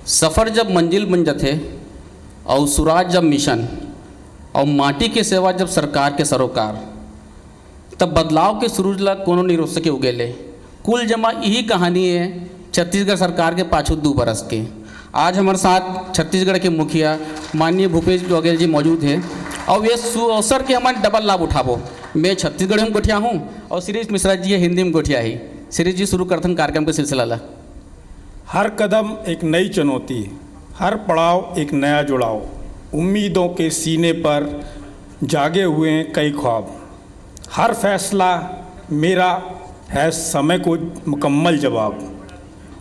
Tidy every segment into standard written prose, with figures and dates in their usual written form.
सफ़र जब मंजिल बन जाते और सुराज जब मिशन और माटी के सेवा जब सरकार के सरोकार, तब बदलाव के सूरज ला कोनो नहीं रोक सके उगेले। कुल जमा यही कहानी है छत्तीसगढ़ सरकार के पाछू 2 बरस के। आज हमारे साथ छत्तीसगढ़ के मुखिया माननीय भूपेश बघेल जी मौजूद हैं और ये सुअवसर के हमारे डबल लाभ उठाबो। मैं छत्तीसगढ़ में गोठिया हूँ और शिरीष मिश्रा जी हिंदी में गोठिया ही। शिरीष जी शुरू करते हैं कार्यक्रम के सिलसिला ला। हर कदम एक नई चुनौती, हर पड़ाव एक नया जुड़ाव, उम्मीदों के सीने पर जागे हुए हैं कई ख्वाब। हर फैसला मेरा है समय को मुकम्मल जवाब।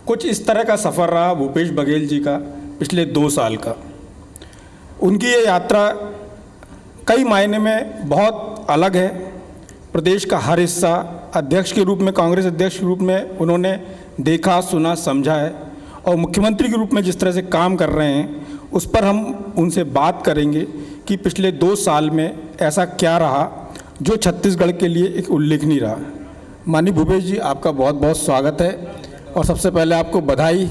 कुछ इस तरह का सफ़र रहा भूपेश बघेल जी का पिछले 2 साल का। उनकी ये यात्रा कई मायने में बहुत अलग है। प्रदेश का हर हिस्सा अध्यक्ष के रूप में, कांग्रेस अध्यक्ष के रूप में उन्होंने देखा, सुना, समझा है और मुख्यमंत्री के रूप में जिस तरह से काम कर रहे हैं उस पर हम उनसे बात करेंगे कि पिछले 2 साल में ऐसा क्या रहा जो छत्तीसगढ़ के लिए एक उल्लेखनीय रहा। माननीय भूपेश जी, आपका बहुत बहुत स्वागत है और सबसे पहले आपको बधाई।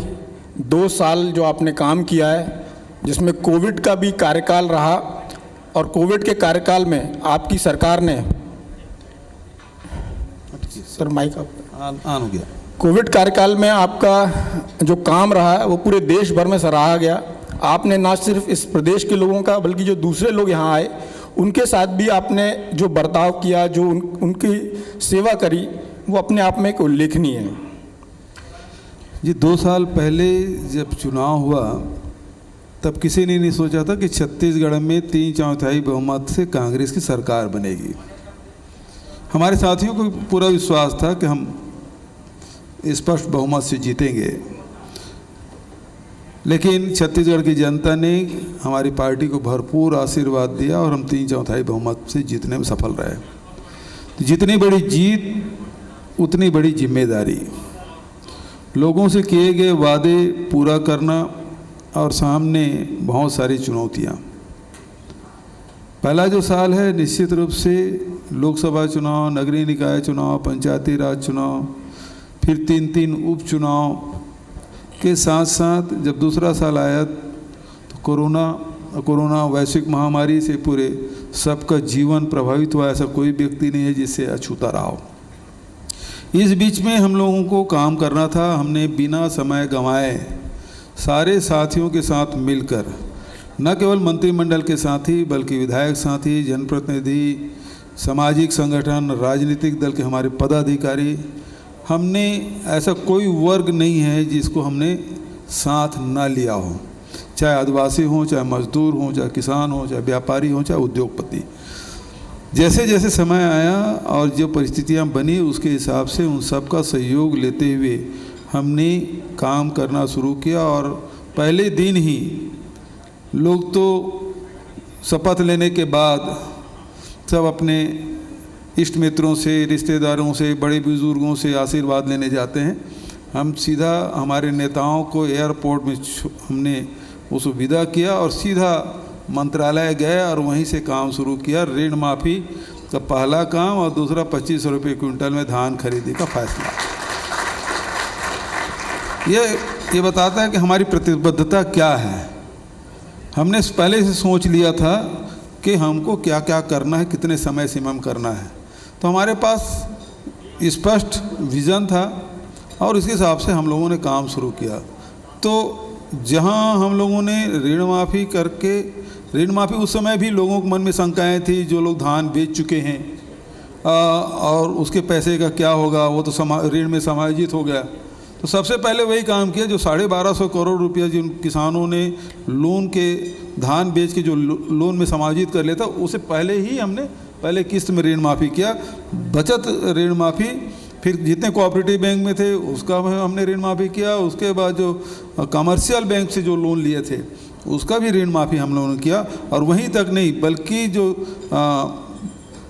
2 साल जो आपने काम किया है जिसमें कोविड का भी कार्यकाल रहा और कोविड के कार्यकाल में आपकी सरकार ने सर माइक ऑन हो गया। कोविड कार्यकाल में आपका जो काम रहा है वो पूरे देश भर में सराहा गया। आपने ना सिर्फ इस प्रदेश के लोगों का बल्कि जो दूसरे लोग यहाँ आए उनके साथ भी आपने जो बर्ताव किया, जो उनकी सेवा करी, वो अपने आप में एक उल्लेखनीय है। जी 2 साल पहले जब चुनाव हुआ तब किसी ने नहीं सोचा था कि छत्तीसगढ़ में 3/4 बहुमत से कांग्रेस की सरकार बनेगी। हमारे साथियों को पूरा विश्वास था कि हम स्पष्ट बहुमत से जीतेंगे, लेकिन छत्तीसगढ़ की जनता ने हमारी पार्टी को भरपूर आशीर्वाद दिया और हम 3/4 बहुमत से जीतने में सफल रहे। तो जितनी बड़ी जीत उतनी बड़ी जिम्मेदारी, लोगों से किए गए वादे पूरा करना और सामने बहुत सारी चुनौतियाँ। पहला जो साल है निश्चित रूप से लोकसभा चुनाव, नगरीय निकाय चुनाव, पंचायती राज चुनाव, फिर 3 उपचुनाव के साथ साथ जब दूसरा साल आया तो कोरोना वैश्विक महामारी से पूरे सबका जीवन प्रभावित हुआ। ऐसा कोई व्यक्ति नहीं है जिससे अछूता रहा हो। इस बीच में हम लोगों को काम करना था। हमने बिना समय गंवाए सारे साथियों के साथ मिलकर, न केवल मंत्रिमंडल के साथी बल्कि विधायक साथी, जनप्रतिनिधि, सामाजिक संगठन, राजनीतिक दल के हमारे पदाधिकारी, हमने ऐसा कोई वर्ग नहीं है जिसको हमने साथ ना लिया हो, चाहे आदिवासी हों, चाहे मजदूर हों, चाहे किसान हों, चाहे व्यापारी हों, चाहे उद्योगपति। जैसे जैसे समय आया और जो परिस्थितियां बनी उसके हिसाब से उन सब का सहयोग लेते हुए हमने काम करना शुरू किया। और पहले दिन ही लोग तो शपथ लेने के बाद सब अपने इष्ट मित्रों से, रिश्तेदारों से, बड़े बुजुर्गों से आशीर्वाद लेने जाते हैं। हम सीधा हमारे नेताओं को एयरपोर्ट में हमने उसको विदा किया और सीधा मंत्रालय गए और वहीं से काम शुरू किया। ऋण माफ़ी का पहला काम और दूसरा 2500 रुपये क्विंटल में धान खरीदी का फैसला। ये बताता है कि हमारी प्रतिबद्धता क्या है। हमने पहले से सोच लिया था कि हमको क्या क्या करना है, कितने समय सीमा में करना है। तो हमारे पास स्पष्ट विज़न था और इसके हिसाब से हम लोगों ने काम शुरू किया। तो जहां हम लोगों ने ऋण माफ़ी करके, ऋण माफ़ी उस समय भी लोगों के मन में शंकाएं थी, जो लोग धान बेच चुके हैं और उसके पैसे का क्या होगा, वो तो ऋण में समायोजित हो गया। तो सबसे पहले वही काम किया जो 1250 करोड़ रुपया जिन किसानों ने लोन के धान बेच के जो लोन में समायोजित कर लिया था, उसे पहले ही हमने पहले किस्त में ऋण माफ़ी किया। बचत ऋण माफ़ी, फिर जितने कोऑपरेटिव बैंक में थे उसका हमने ऋण माफ़ी किया। उसके बाद जो कमर्शियल बैंक से जो लोन लिए थे उसका भी ऋण माफ़ी हम लोगों ने किया। और वहीं तक नहीं बल्कि जो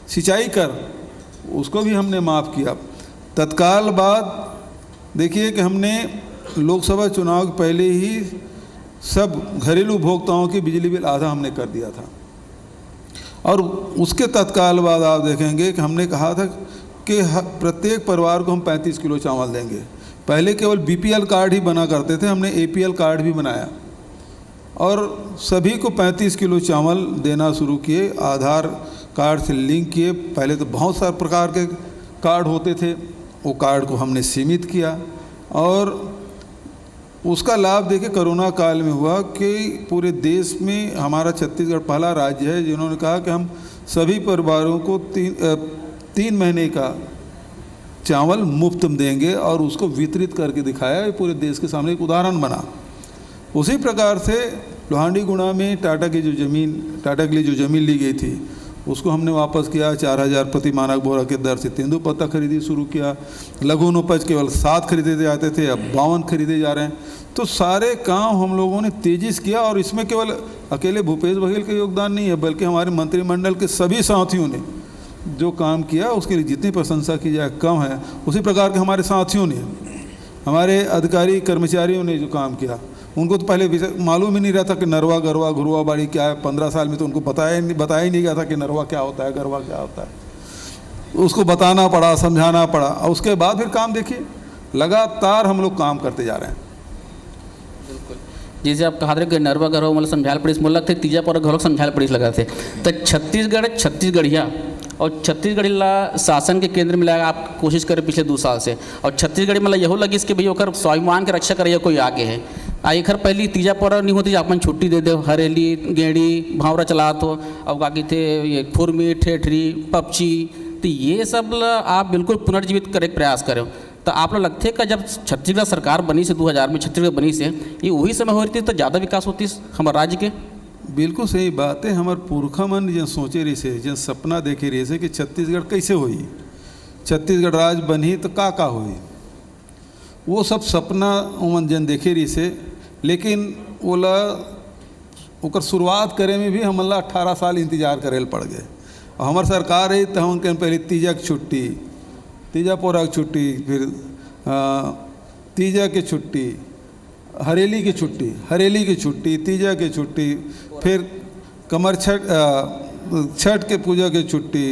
सिंचाई कर उसको भी हमने माफ़ किया। तत्काल बाद देखिए कि हमने लोकसभा चुनाव के पहले ही सब घरेलू उपभोक्ताओं की बिजली बिल आधा हमने कर दिया था। और उसके तत्काल बाद आप देखेंगे कि हमने कहा था कि प्रत्येक परिवार को हम 35 किलो चावल देंगे। पहले केवल बीपीएल कार्ड ही बना करते थे, हमने एपीएल कार्ड भी बनाया और सभी को 35 किलो चावल देना शुरू किए, आधार कार्ड से लिंक किए। पहले तो बहुत सारे प्रकार के कार्ड होते थे, वो कार्ड को हमने सीमित किया और उसका लाभ देखिए कोरोना काल में हुआ कि पूरे देश में हमारा छत्तीसगढ़ पहला राज्य है जिन्होंने कहा कि हम सभी परिवारों को 3 महीने का चावल मुफ्त में देंगे और उसको वितरित करके दिखाया। ये पूरे देश के सामने एक उदाहरण बना। उसी प्रकार से लोहांडीगुड़ा में टाटा के लिए जो ज़मीन ली गई थी उसको हमने वापस किया। 4000 प्रति मानक बोरा के दर से तेंदुपत्ता खरीदी शुरू किया। लघु उपज केवल 7 खरीदे जाते थे, अब 52 खरीदे जा रहे हैं। तो सारे काम हम लोगों ने तेज़ी से किया और इसमें केवल अकेले भूपेश बघेल का योगदान नहीं है बल्कि हमारे मंत्रिमंडल के सभी साथियों ने जो काम किया उसके लिए जितनी प्रशंसा की जाए कम है। उसी प्रकार के हमारे साथियों ने, हमारे अधिकारी कर्मचारियों ने जो काम किया, उनको तो पहले मालूम ही नहीं रहता कि नरवा गरवा घुरवा बाड़ी क्या है। 15 साल में तो उनको बताया ही नहीं गया था कि नरवा क्या होता है, गरवा क्या होता है। उसको बताना पड़ा, समझाना पड़ा और उसके बाद फिर काम देखिए लगातार हम लोग काम करते जा रहे हैं। बिल्कुल, जैसे आप कहा कि नरवा गरवा मतलब समझाल पड़ी मोल लगते तीजा पर घर समझाल पड़ी लगा थे। तो छत्तीसगढ़िया और छत्तीसगढ़ी ला शासन के केंद्र में लगा आप कोशिश करें पिछले 2 साल से, और छत्तीसगढ़ी मतलब यहो लगी कि भैया ओकर स्वाभिमान के रक्षा करे कोई आगे है। एक हर पहली तीजा पर नहीं होती अपन छुट्टी दे दो, हरेली गेड़ी भावरा चलात हो, अब बाकी थे ये खुरमी ठेठरी पपची, तो ये सब आप बिल्कुल पुनर्जीवित करे प्रयास करें। तो आप लोग लगते कि जब छत्तीसगढ़ सरकार बनी से 2000 में छत्तीसगढ़ बनी से ये वही समय हो रही थी तो ज़्यादा विकास होती हमारे राज्य के। बिल्कुल सही बात है। हमारे पुरखा मन जन सोचे रही से, जन सपना देखे रही से कि छत्तीसगढ़ कैसे हुई, छत्तीसगढ़ राज्य बनी तो का हुई, वो सब सपना उमन जन देखे रही से। लेकिन ओला ओकर शुरुआत करे में भी हमला 18 साल इंतजार करे पड़ गए। और हमार सरकार रही तो हम पहले तीजा की छुट्टी, तीजा पोरा की छुट्टी, फिर तीजा की छुट्टी, हरेली की छुट्टी, तीजा की छुट्टी, फिर कमर छठ के पूजा की छुट्टी,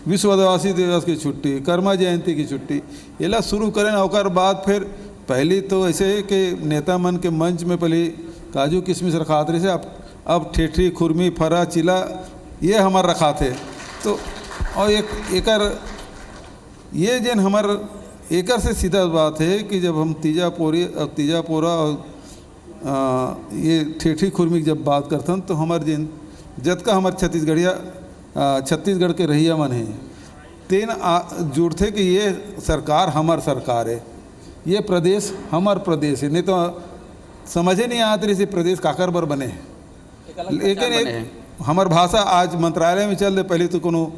विश्व आदिवासी दिवस की छुट्टी, कर्मा जयंती की छुट्टी, ये शुरू करें। और बाद फिर पहली तो ऐसे कि नेता मन के मंच में पहले काजू किशमिश रखात रहे से, अब ठेठरी खुरमी फरा चिला ये हमार रखा थे। तो और ये जन हमार एकर से सीधा बात है कि जब हम तीजा पोरा और ये ठेठी खुरमी की जब बात करते हैं तो हमारे जिन जतका हमारे छत्तीसगढ़ के रहिया मन है तेन जुड़ते कि ये सरकार हमार सरकार है, ये प्रदेश हमार प्रदेश है। नहीं तो समझे नहीं आते रही प्रदेश काकर बर बने। लेकिन एक हमार भाषा आज मंत्रालय में चल दे, पहले तो कोनो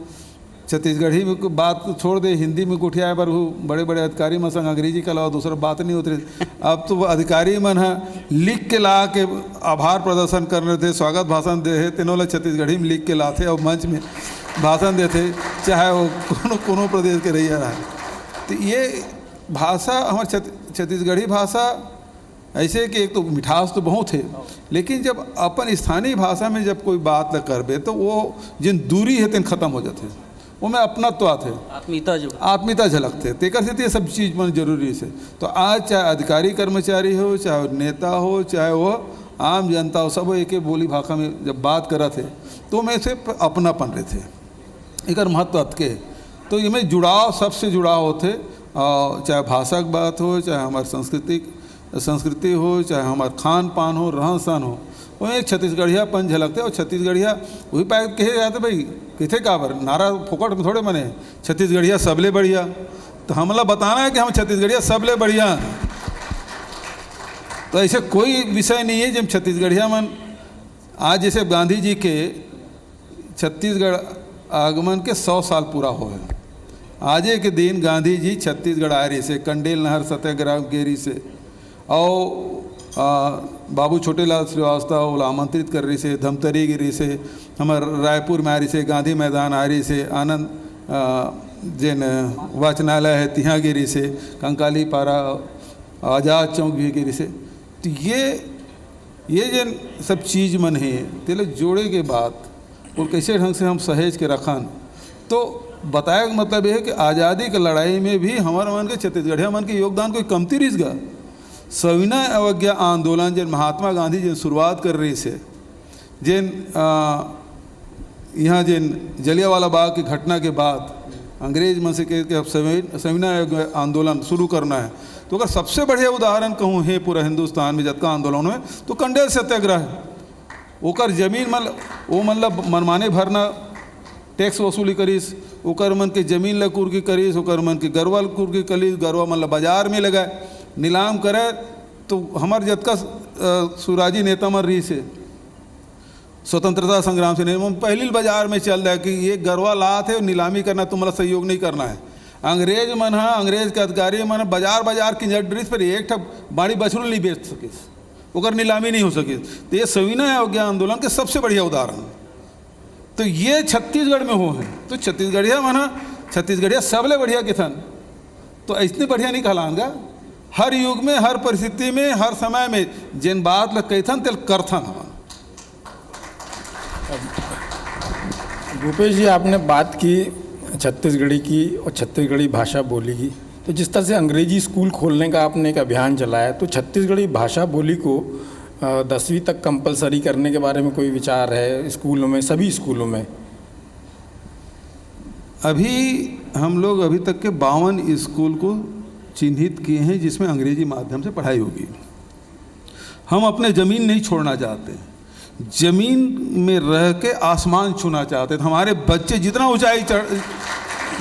छत्तीसगढ़ी में बात छोड़ दे, हिंदी में कुठियाए पर बड़े बड़े अधिकारी मन संग अंग्रेजी के अलावा दूसरा बात नहीं होती। अब तो अधिकारी मन है लिख के ला के आभार प्रदर्शन कर रहे थे, स्वागत भाषण दे है तीनों लोग छत्तीसगढ़ी में लिख के लाते और मंच में भाषण देते, चाहे वो कोनो प्रदेश के रहिया रहा। तो ये भाषा हमारे छत्तीसगढ़ी भाषा ऐसे कि एक तो मिठास तो बहुत है, लेकिन जब अपन स्थानीय भाषा में जब कोई बात न करबे तो वो जिन दूरी है तेन खत्म हो जाते, वो में अपनत्व आते, आत्मीयता झलकते। तेकर से ये सब चीज़ मन जरूरी से। तो आज चाहे अधिकारी कर्मचारी हो, चाहे नेता हो, चाहे वो आम जनता हो, सब एक बोली भाषा में जब बात करा थे तो मैं से अपनापन रहे थे, एक महत्व के। तो ये में जुड़ाव, सबसे जुड़ाव होते, चाहे भाषा की बात हो, चाहे हमारे संस्कृति हो, चाहे हमारा खान पान हो, रहन सहन हो, वो एक छत्तीसगढ़ियापन झलकते। और छत्तीसगढ़िया वही पाए कहे जाते भाई किथे काबर नारा फोकट में थोड़े बने, छत्तीसगढ़िया सबले बढ़िया। तो हमला बताना है कि हम छत्तीसगढ़िया सबले बढ़िया। तो ऐसे कोई विषय नहीं है जब छत्तीसगढ़िया मन आज जैसे गांधी जी के छत्तीसगढ़ आगमन के 100 साल पूरा हो गए। आज के दिन गांधी जी छत्तीसगढ़ आए रही से, कंडेल नहर सत्याग्रह गेरी से, और बाबू छोटेलाल श्रीवास्तव आमंत्रित कर रही से, धमतरी गिरी से, हमार रायपुर में आ रही से, गांधी मैदान आ रही से, आनंद जैन वाचनालय है तिहाँ गिरी से, कंकाली पारा आज़ाद चौक भी गिरी से। तो ये जन सब चीज़ मन है तेल जोड़े के बाद और कैसे ढंग से हम सहेज के रखन तो बताया का मतलब ये है कि आज़ादी की लड़ाई में भी हमारे मन के छत्तीसगढ़िया मन के योगदान कोई कमती रहीस गा। सविनय अवज्ञा आंदोलन जिन महात्मा गांधी जिन शुरुआत कर रही से, जिन यहाँ जिन जलियांवाला बाग की घटना के बाद अंग्रेज मन से कह के अब सविनय आंदोलन शुरू करना है, तो अगर सबसे बढ़िया उदाहरण कहूँ है पूरा हिंदुस्तान में जतका आंदोलन में, तो कंडेल सत्याग्रह है। ओकर जमीन मतलब मनमाने भरना टैक्स वसूली करीस, ओकर मन के जमीन ला कुर्की करीस, ओकर मन के गरवा कुर्की करीस, गरवा मतलब बाजार में लगाए नीलाम करे। तो हमार जतका सुराजी नेता मन रही से स्वतंत्रता संग्राम से नहीं पहली बाजार में चल रहा है कि ये गरवा लात है, नीलामी करना, तुम्हारा सहयोग नहीं करना है। अंग्रेज मन हाँ, अंग्रेज के अधिकारी मन बाजार बाजार की ड्रिस पर एक ठप बाड़ी बछड़ू नहीं बेच सकिस, ओकर नीलामी नहीं हो सकिस। तो ये सविनय अवज्ञा आंदोलन के सबसे बढ़िया उदाहरण। तो ये छत्तीसगढ़ में हो है, तो छत्तीसगढ़िया मन छत्तीसगढ़िया सबले बढ़िया किसान, तो ऐसने बढ़िया नहीं कहलाएंगा। हर युग में, हर परिस्थिति में, हर समय में जिन बात ल कहथन तेल करथन हम। भूपेश जी, आपने बात की छत्तीसगढ़ी की और छत्तीसगढ़ी भाषा बोली की, तो जिस तरह से अंग्रेजी स्कूल खोलने का आपने एक अभियान चलाया, तो छत्तीसगढ़ी भाषा बोली को 10वीं तक कंपलसरी करने के बारे में कोई विचार है स्कूलों में, सभी स्कूलों में? अभी हम लोग अभी तक के 52 स्कूल को चिन्हित किए हैं जिसमें अंग्रेजी माध्यम से पढ़ाई होगी। हम अपने ज़मीन नहीं छोड़ना चाहते, ज़मीन में रह के आसमान छूना चाहते हैं। तो हमारे बच्चे जितना ऊंचाई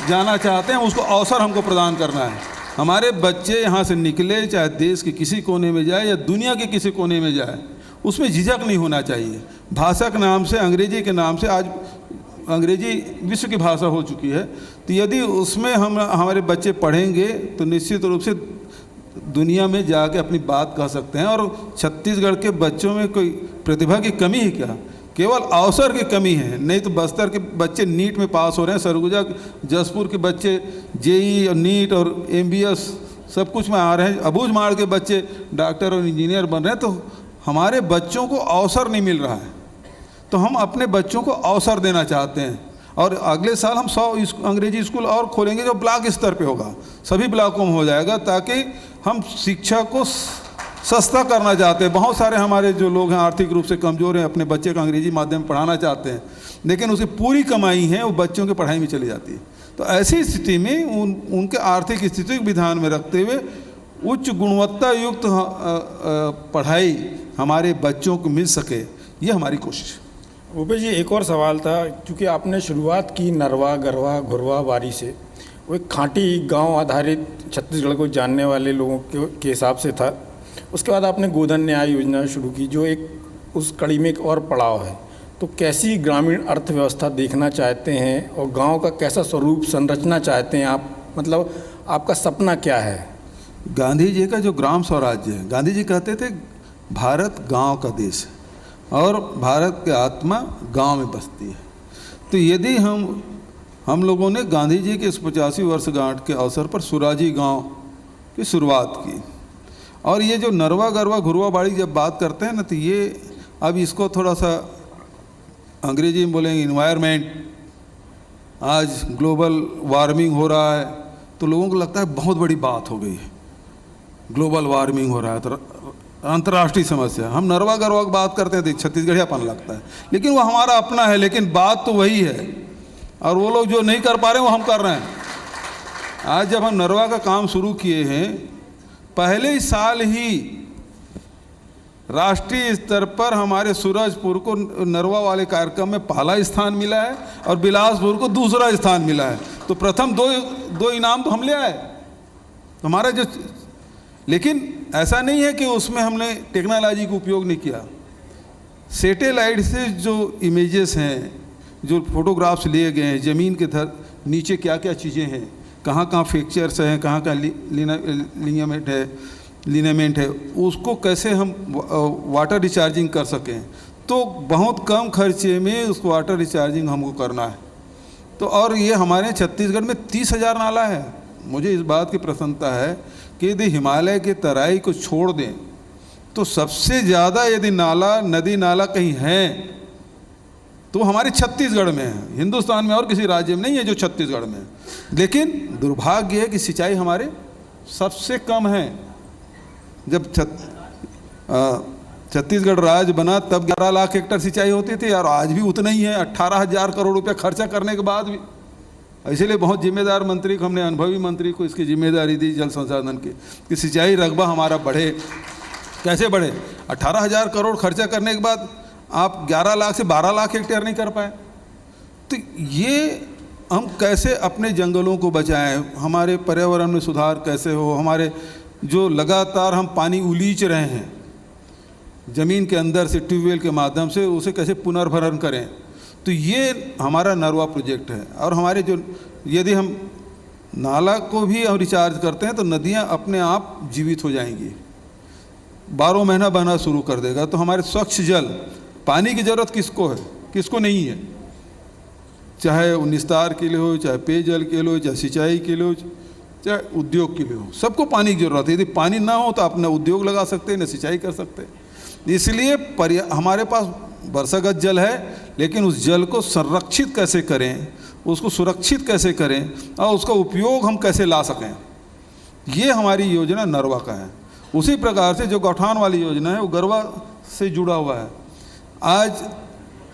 जाना चाहते हैं उसको अवसर हमको प्रदान करना है। हमारे बच्चे यहाँ से निकले, चाहे देश के किसी कोने में जाए या दुनिया के किसी कोने में जाए, उसमें झिझक नहीं होना चाहिए। भाषा के नाम से, अंग्रेजी के नाम से, आज अंग्रेजी विश्व की भाषा हो चुकी है, तो यदि उसमें हमारे बच्चे पढ़ेंगे तो निश्चित रूप से दुनिया में जाके अपनी बात कह सकते हैं। और छत्तीसगढ़ के बच्चों में कोई प्रतिभा की कमी है क्या? केवल अवसर की कमी है। नहीं तो बस्तर के बच्चे नीट में पास हो रहे हैं, सरगुजा जसपुर के बच्चे जेई और नीट और MBS सब कुछ में आ रहे हैं, अबूझमाड़ के बच्चे डॉक्टर और इंजीनियर बन रहे हैं। तो हमारे बच्चों को अवसर नहीं मिल रहा है, तो हम अपने बच्चों को अवसर देना चाहते हैं। और अगले साल हम 100 अंग्रेजी स्कूल और खोलेंगे जो ब्लॉक स्तर पे होगा, सभी ब्लॉकों में हो जाएगा, ताकि हम शिक्षा को सस्ता करना चाहते हैं। बहुत सारे हमारे जो लोग हैं आर्थिक रूप से कमज़ोर हैं, अपने बच्चे को अंग्रेजी माध्यम में पढ़ाना चाहते हैं, लेकिन उसकी पूरी कमाई है वो बच्चों की पढ़ाई में चली जाती है। तो ऐसी स्थिति में उनके आर्थिक स्थिति को ध्यान में रखते हुए उच्च गुणवत्ता युक्त पढ़ाई हमारे बच्चों को मिल सके, ये हमारी कोशिश है। भूपेश जी, एक और सवाल था, क्योंकि आपने शुरुआत की नरवा, गरवा, घुरवा वारी से, वो एक खांटी गांव आधारित छत्तीसगढ़ को जानने वाले लोगों के हिसाब से था। उसके बाद आपने गोधन न्याय योजना शुरू की, जो एक उस कड़ी में एक और पड़ाव है। तो कैसी ग्रामीण अर्थव्यवस्था देखना चाहते हैं और गांव का कैसा स्वरूप संरचना चाहते हैं आप, मतलब आपका सपना क्या है? गांधी जी का जो ग्राम स्वराज्य है, गांधी जी कहते थे भारत गांव का देश है और भारत की आत्मा गांव में बसती है। तो यदि हम लोगों ने गांधी जी के इस 85 वर्षगांठ के अवसर पर सुराजी गांव की शुरुआत की, और ये जो नरवा, गरवा, घुरवा बाड़ी जब बात करते हैं ना, तो ये अब इसको थोड़ा सा अंग्रेजी में बोलेंगे इन्वायरमेंट, आज ग्लोबल वार्मिंग हो रहा है, तो लोगों को लगता है बहुत बड़ी बात हो गई है, ग्लोबल वार्मिंग हो रहा है तो अंतर्राष्ट्रीय समस्या। हम नरवा गरवा की बात करते हैं तो छत्तीसगढ़ियापन लगता है, लेकिन वो हमारा अपना है, लेकिन बात तो वही है। और वो लोग जो नहीं कर पा रहे हैं वो हम कर रहे हैं। आज जब हम नरवा का काम शुरू किए हैं, पहले ही साल ही राष्ट्रीय स्तर पर हमारे सूरजपुर को नरवा वाले कार्यक्रम में पहला स्थान मिला है और बिलासपुर को दूसरा स्थान मिला है। तो प्रथम दो इनाम तो हम ले आए हमारा जो। लेकिन ऐसा नहीं है कि उसमें हमने टेक्नोलॉजी का उपयोग नहीं किया। सैटेलाइट से जो इमेजेस हैं, जो फोटोग्राफ्स लिए गए हैं, ज़मीन के नीचे क्या क्या चीज़ें हैं, कहाँ कहाँ फ्रैक्चर्स हैं, कहाँ कहाँ लिनामेंट है, उसको कैसे हम वाटर रिचार्जिंग कर सकें, तो बहुत कम खर्चे में उस वाटर रिचार्जिंग हमको करना है। तो और ये हमारे छत्तीसगढ़ में 30,000 नाला है। मुझे इस बात की प्रसन्नता है कि यदि हिमालय की तराई को छोड़ दें तो सबसे ज़्यादा यदि नाला, नदी नाला कहीं है तो वो हमारे छत्तीसगढ़ में है, हिंदुस्तान में और किसी राज्य में नहीं है जो छत्तीसगढ़ में है। लेकिन दुर्भाग्य है कि सिंचाई हमारे सबसे कम है। जब छत्तीसगढ़ राज्य बना तब 11 लाख हेक्टेयर सिंचाई होती थी और आज भी उतना ही है, 18,000 करोड़ रुपये खर्चा करने के बाद भी। इसीलिए बहुत जिम्मेदार मंत्री को, हमने अनुभवी मंत्री को इसकी जिम्मेदारी दी जल संसाधन की, कि सिंचाई रकबा हमारा बढ़े। कैसे बढ़े? 18,000 करोड़ खर्चा करने के बाद आप 11 लाख से 12 लाख हेक्टेयर नहीं कर पाए। तो ये हम कैसे अपने जंगलों को बचाएं, हमारे पर्यावरण में सुधार कैसे हो, हमारे जो लगातार हम पानी उलीच रहे हैं ज़मीन के अंदर से ट्यूबवेल के माध्यम से, उसे कैसे पुनर्भरण करें। तो ये हमारा नरवा प्रोजेक्ट है। और हमारे जो, यदि हम नाला को भी हम रिचार्ज करते हैं तो नदियाँ अपने आप जीवित हो जाएंगी, 12 महीना बहना शुरू कर देगा। तो हमारे स्वच्छ जल, पानी की ज़रूरत किसको है, किसको नहीं है, चाहे वो निस्तार के लिए हो, चाहे पेयजल के लिए हो, चाहे सिंचाई के लिए हो, चाहे उद्योग के लिए हो, सबको पानी की ज़रूरत है। यदि पानी ना हो तो आप न उद्योग लगा सकते हैं, न सिंचाई कर सकते। इसलिए हमारे पास वर्षागत जल है, लेकिन उस जल को संरक्षित कैसे करें, उसको सुरक्षित कैसे करें और उसका उपयोग हम कैसे ला सकें, ये हमारी योजना नरवा का है। उसी प्रकार से जो गौठान वाली योजना है वो गरवा से जुड़ा हुआ है। आज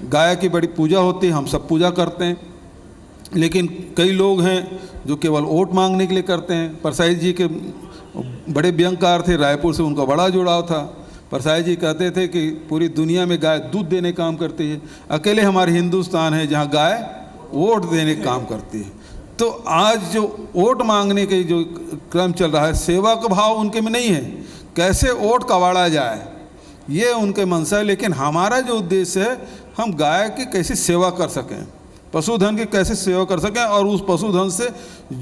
गाय की बड़ी पूजा होती है, हम सब पूजा करते हैं, लेकिन कई लोग हैं जो केवल वोट मांगने के लिए करते हैं। परसाई जी के बड़े व्यंगकार थे, रायपुर से उनका बड़ा जुड़ाव था। परसाई जी कहते थे कि पूरी दुनिया में गाय दूध देने काम करती है, अकेले हमारे हिंदुस्तान है जहाँ गाय वोट देने काम करती है। तो आज जो वोट मांगने के जो क्रम चल रहा है, सेवा का भाव उनके में नहीं है, कैसे वोट कबाड़ा जाए ये उनके मनसा है। लेकिन हमारा जो उद्देश्य है, हम गाय की कैसे सेवा कर सकें, पशुधन की कैसे सेवा कर सकें, और उस पशुधन से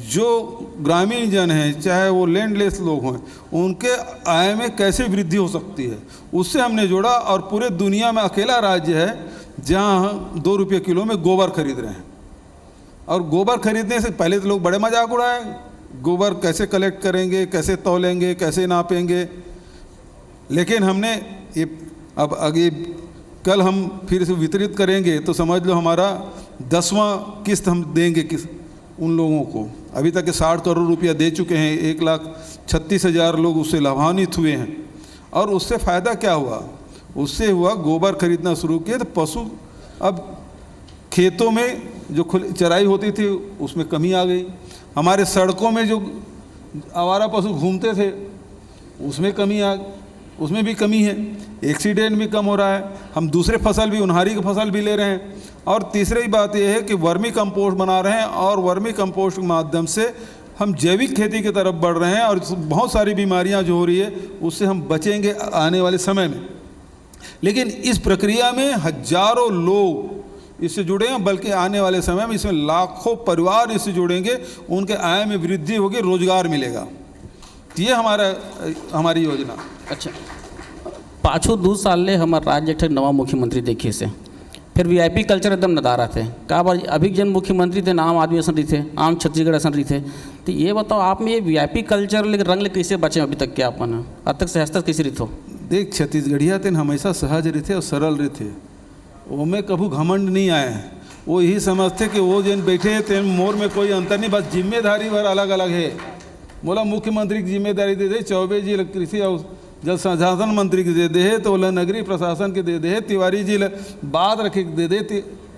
जो ग्रामीण जन हैं, चाहे वो लैंडलेस लोग हों, उनके आय में कैसे वृद्धि हो सकती है, उससे हमने जोड़ा। और पूरे दुनिया में अकेला राज्य है जहाँ 2 रुपये किलो में गोबर खरीद रहे हैं। और गोबर खरीदने से पहले तो लोग बड़े मजाक उड़ाए, गोबर कैसे कलेक्ट करेंगे, कैसे तौलेंगे, कैसे नापेंगे। लेकिन हमने ये अब आगे कल हम फिर से वितरित करेंगे तो समझ लो हमारा 10वां किस्त हम देंगे किस उन लोगों को। अभी तक के 60 करोड़ रुपया दे चुके हैं, 1,36,000 लोग उससे लाभान्वित हुए हैं। और उससे फ़ायदा क्या हुआ? उससे हुआ गोबर खरीदना शुरू किए तो पशु, अब खेतों में जो चराई होती थी उसमें कमी आ गई, हमारे सड़कों में जो आवारा पशु घूमते थे उसमें भी कमी है, एक्सीडेंट भी कम हो रहा है, हम दूसरे फसल भी, उन्हारी की फसल भी ले रहे हैं। और तीसरी बात यह है कि वर्मी कंपोस्ट बना रहे हैं, और वर्मी कंपोस्ट के माध्यम से हम जैविक खेती की तरफ बढ़ रहे हैं, और बहुत सारी बीमारियां जो हो रही है उससे हम बचेंगे आने वाले समय में। लेकिन इस प्रक्रिया में हजारों लोग इससे जुड़े हैं, बल्कि आने वाले समय में इसमें लाखों परिवार इससे जुड़ेंगे, उनके आय में वृद्धि होगी, रोजगार मिलेगा। ये हमारी योजना। अच्छा, पाछू 2 साल ले हमारे राज्य एक नवा मुख्यमंत्री देखिए से, फिर वीआईपी कल्चर एकदम नदारा थे। का बार अभी जन मुख्यमंत्री थे, आम आदमी ऐसा रही थे, आम छत्तीसगढ़ ऐसा रही थे। तो ये बताओ आप में ये वीआईपी कल्चर रंग ले कैसे बचे अभी तक, क्या अपन अब तक सहजता कैसे रही हो? देख, छत्तीसगढ़िया तेन हमेशा सहज रहे थे और सरल रहे थे, वो में कभी घमंड नहीं आए। वो यही समझते कि वो जिन बैठे तेन मोर में कोई अंतर नहीं, बस जिम्मेदारी भर अलग अलग है। बोला मुख्यमंत्री की जिम्मेदारी दे दे, चौबे जी कृषि और जल संसाधन मंत्री की दे दे, तो बोला नगरीय प्रशासन के दे दे, तिवारी जी बात रखे दे दे,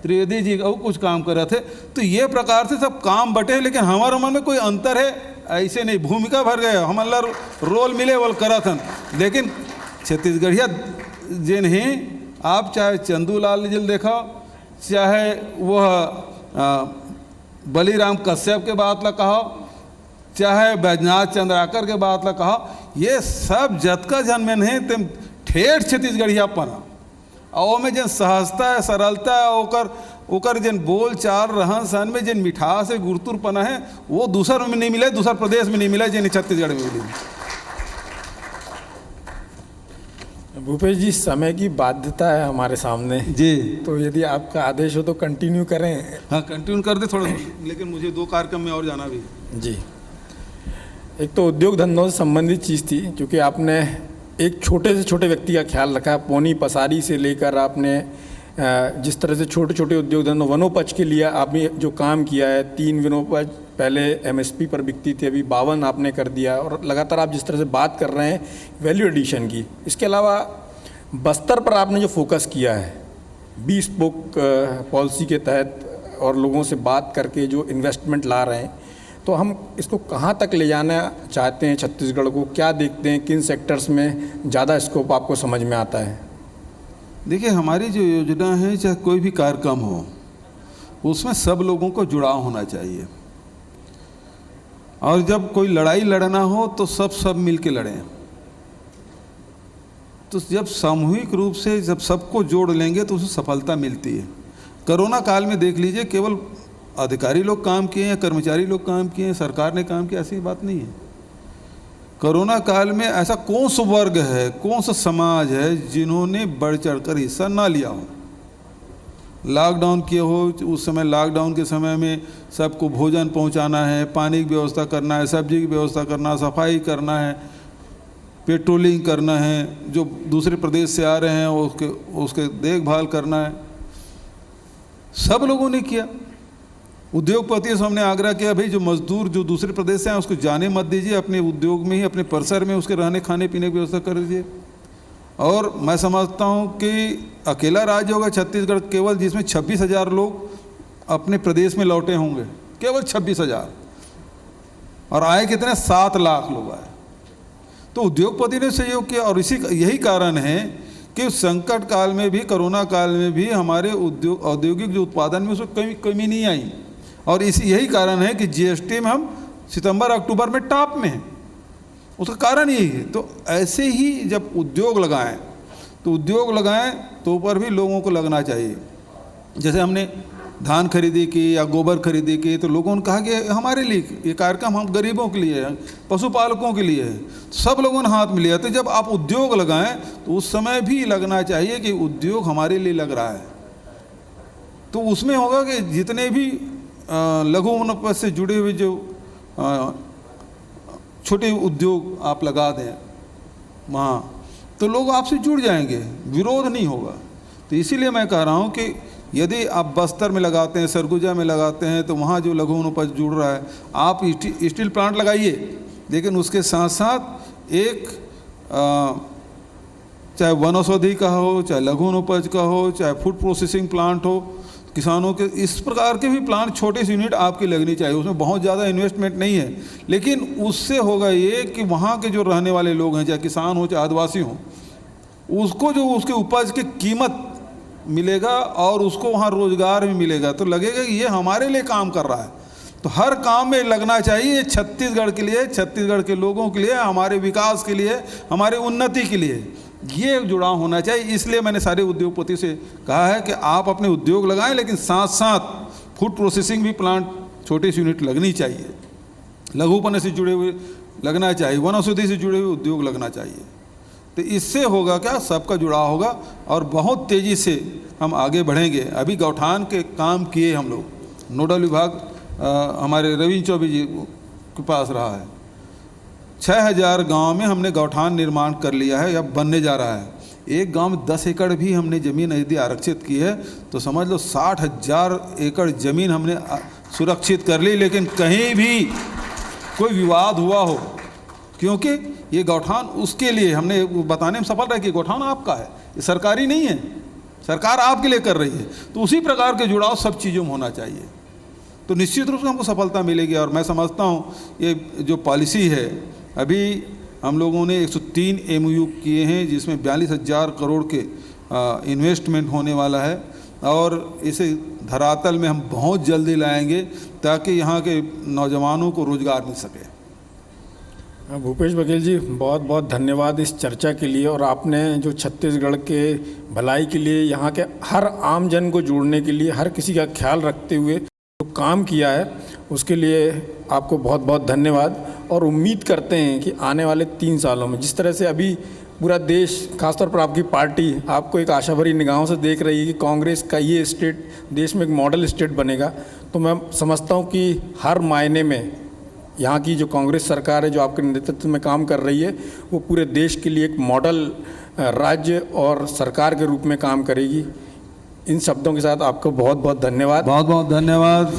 त्रिवेदी जी और कुछ काम कर रहे थे। तो ये प्रकार से सब काम बटे, लेकिन हमारे मन में कोई अंतर है ऐसे नहीं, भूमिका भर गए, हमारा रोल मिले वो करा था। लेकिन छत्तीसगढ़िया जिन ही आप चाहे चंदूलाल जी देखो, चाहे वह बलिराम कश्यप के बात ला कहो, चाहे बैजनाथ चंद्राकर के बात ला कहो, ये सब जतका जन में नहीं तेम ठेठ छत्तीसगढ़ियापन, और में जन सहजता है, सरलता है, ओकर जन बोल चाल रहन सहन में जन मिठास है, गुरतुरपना है, वो दूसर में नहीं मिले, दूसर प्रदेश में नहीं मिला, जिन छत्तीसगढ़ में मिली। भूपेश जी, समय की बाध्यता है हमारे सामने जी, तो यदि आपका आदेश हो तो कंटिन्यू करें। हाँ कंटिन्यू कर दे थोड़ा, लेकिन मुझे 2 कार्यक्रम में और जाना भी। जी, एक तो उद्योग धंधों से संबंधित चीज़ थी, क्योंकि आपने एक छोटे से छोटे व्यक्ति का ख्याल रखा, पोनी पसारी से लेकर आपने जिस तरह से छोटे छोटे उद्योग धंधों वनोपज के लिए आपने जो काम किया है, 3 वनोपज पहले एमएसपी पर बिकती थी, अभी 52 आपने कर दिया, और लगातार आप जिस तरह से बात कर रहे हैं वैल्यू एडिशन की, इसके अलावा बस्तर पर आपने जो फोकस किया है 20 स्पोक पॉलिसी के तहत और लोगों से बात करके जो इन्वेस्टमेंट ला रहे हैं, तो हम इसको कहाँ तक ले जाना चाहते हैं छत्तीसगढ़ को? क्या देखते हैं किन सेक्टर्स में ज़्यादा स्कोप आपको समझ में आता है? देखिए, हमारी जो योजना है, चाहे कोई भी कार्यक्रम हो, उसमें सब लोगों को जुड़ाव होना चाहिए। और जब कोई लड़ाई लड़ना हो तो सब मिल के लड़ें। तो जब सामूहिक रूप से जब सबको जोड़ लेंगे तो उसमें सफलता मिलती है। कोरोना काल में देख लीजिए, केवल अधिकारी लोग काम किए या कर्मचारी लोग काम किए, सरकार ने काम किया, ऐसी बात नहीं है। कोरोना काल में ऐसा कौन सा वर्ग है, कौन सा समाज है जिन्होंने बढ़ चढ़कर हिस्सा ना लिया हो? लॉकडाउन किए हो, उस समय लॉकडाउन के समय में सबको भोजन पहुंचाना है, पानी की व्यवस्था करना है, सब्जी की व्यवस्था करना, सफाई करना है, पेट्रोलिंग करना है, जो दूसरे प्रदेश से आ रहे हैं उसके देखभाल करना है, सब लोगों ने किया। उद्योगपतियों से हमने आग्रह किया, भाई जो मजदूर जो दूसरे प्रदेश से आए उसको जाने मत दीजिए, अपने उद्योग में ही, अपने परिसर में उसके रहने खाने पीने की व्यवस्था कर दीजिए। और मैं समझता हूँ कि अकेला राज्य होगा छत्तीसगढ़ केवल जिसमें 26,000 लोग अपने प्रदेश में लौटे होंगे, केवल 26,000, और आए कितने? 7 लाख लोग आए। तो उद्योगपति ने सहयोग किया, और यही कारण है कि संकट काल में भी, कोरोना काल में भी हमारे औद्योगिक जो उत्पादन में उसमें कमी नहीं आई। और यही कारण है कि जीएसटी में हम सितंबर अक्टूबर में टॉप में हैं। उसका कारण यही है। तो ऐसे ही जब उद्योग लगाएं तो ऊपर भी लोगों को लगना चाहिए। जैसे हमने धान खरीदी की या गोबर खरीदी की, तो लोगों ने कहा कि हमारे लिए ये कार्यक्रम हम गरीबों के लिए है, पशुपालकों के लिए है, सब लोगों ने हाथ में लिया। तो जब आप उद्योग लगाएं तो उस समय भी लगना चाहिए कि उद्योग हमारे लिए लग रहा है। तो उसमें होगा कि जितने भी लघु वनोपज से जुड़े हुए जो छोटे उद्योग आप लगा दें वहाँ, तो लोग आपसे जुड़ जाएंगे, विरोध नहीं होगा। तो इसीलिए मैं कह रहा हूँ कि यदि आप बस्तर में लगाते हैं, सरगुजा में लगाते हैं, तो वहाँ जो लघु वनोपज जुड़ रहा है, आप स्टील प्लांट लगाइए, लेकिन उसके साथ साथ एक चाहे वनौषधि का हो, चाहे लघु वनोपज का हो, चाहे फूड प्रोसेसिंग प्लांट हो, किसानों के इस प्रकार के भी प्लांट, छोटे से यूनिट आपकी लगनी चाहिए। उसमें बहुत ज़्यादा इन्वेस्टमेंट नहीं है, लेकिन उससे होगा ये कि वहाँ के जो रहने वाले लोग हैं, चाहे किसान हो चाहे आदिवासी हो, उसको जो उसके उपज की कीमत मिलेगा और उसको वहाँ रोजगार भी मिलेगा, तो लगेगा कि ये हमारे लिए काम कर रहा है। तो हर काम में लगना चाहिए, छत्तीसगढ़ के लिए, छत्तीसगढ़ के लोगों के लिए, हमारे विकास के लिए, हमारे उन्नति के लिए ये जुड़ाव होना चाहिए। इसलिए मैंने सारे उद्योगपति से कहा है कि आप अपने उद्योग लगाएं, लेकिन साथ साथ फूड प्रोसेसिंग भी प्लांट, छोटे से यूनिट लगनी चाहिए, लघुपन से जुड़े हुए लगना चाहिए, वनौषधि से जुड़े हुए उद्योग लगना चाहिए। तो इससे होगा क्या, सबका जुड़ाव होगा और बहुत तेज़ी से हम आगे बढ़ेंगे। अभी गौठान के काम किए हम लोग, नोडल विभाग हमारे रविंद्र चौबे जी के पास रहा है। 6,000 गांव में हमने गौठान निर्माण कर लिया है या बनने जा रहा है। एक गांव में 10 एकड़ भी हमने ज़मीन यदि आरक्षित की है तो समझ लो 60,000 एकड़ ज़मीन हमने सुरक्षित कर ली, लेकिन कहीं भी कोई विवाद हुआ हो, क्योंकि ये गौठान उसके लिए हमने बताने में सफल रहे कि गौठान आपका है, ये सरकारी नहीं है, सरकार आपके लिए कर रही है। तो उसी प्रकार के जुड़ाव सब चीज़ों में होना चाहिए, तो निश्चित रूप से हमको सफलता मिलेगी। और मैं समझता हूँ ये जो पॉलिसी है, अभी हम लोगों ने 103 MOU किए हैं, जिसमें 42,000 करोड़ के इन्वेस्टमेंट होने वाला है, और इसे धरातल में हम बहुत जल्दी लाएंगे ताकि यहाँ के नौजवानों को रोज़गार मिल सके। भूपेश बघेल जी, बहुत बहुत धन्यवाद इस चर्चा के लिए, और आपने जो छत्तीसगढ़ के भलाई के लिए, यहाँ के हर आम जन को जोड़ने के लिए, हर किसी का ख्याल रखते हुए जो काम किया है, उसके लिए आपको बहुत बहुत धन्यवाद। और उम्मीद करते हैं कि आने वाले 3 सालों में जिस तरह से अभी पूरा देश, खासतौर पर आपकी पार्टी आपको एक आशा भरी निगाहों से देख रही है कि कांग्रेस का ये स्टेट देश में एक मॉडल स्टेट बनेगा, तो मैं समझता हूँ कि हर मायने में यहाँ की जो कांग्रेस सरकार है, जो आपके नेतृत्व में काम कर रही है, वो पूरे देश के लिए एक मॉडल राज्य और सरकार के रूप में काम करेगी। इन शब्दों के साथ आपको बहुत बहुत धन्यवाद। बहुत बहुत धन्यवाद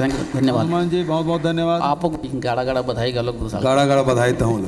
थैंक यू, धन्यवाद हनुमान जी, बहुत बहुत धन्यवाद। आपको गाड़ा गाड़ा बधाई गलो गुरु साहब। गाड़ा गाड़ा बधाई तहूँ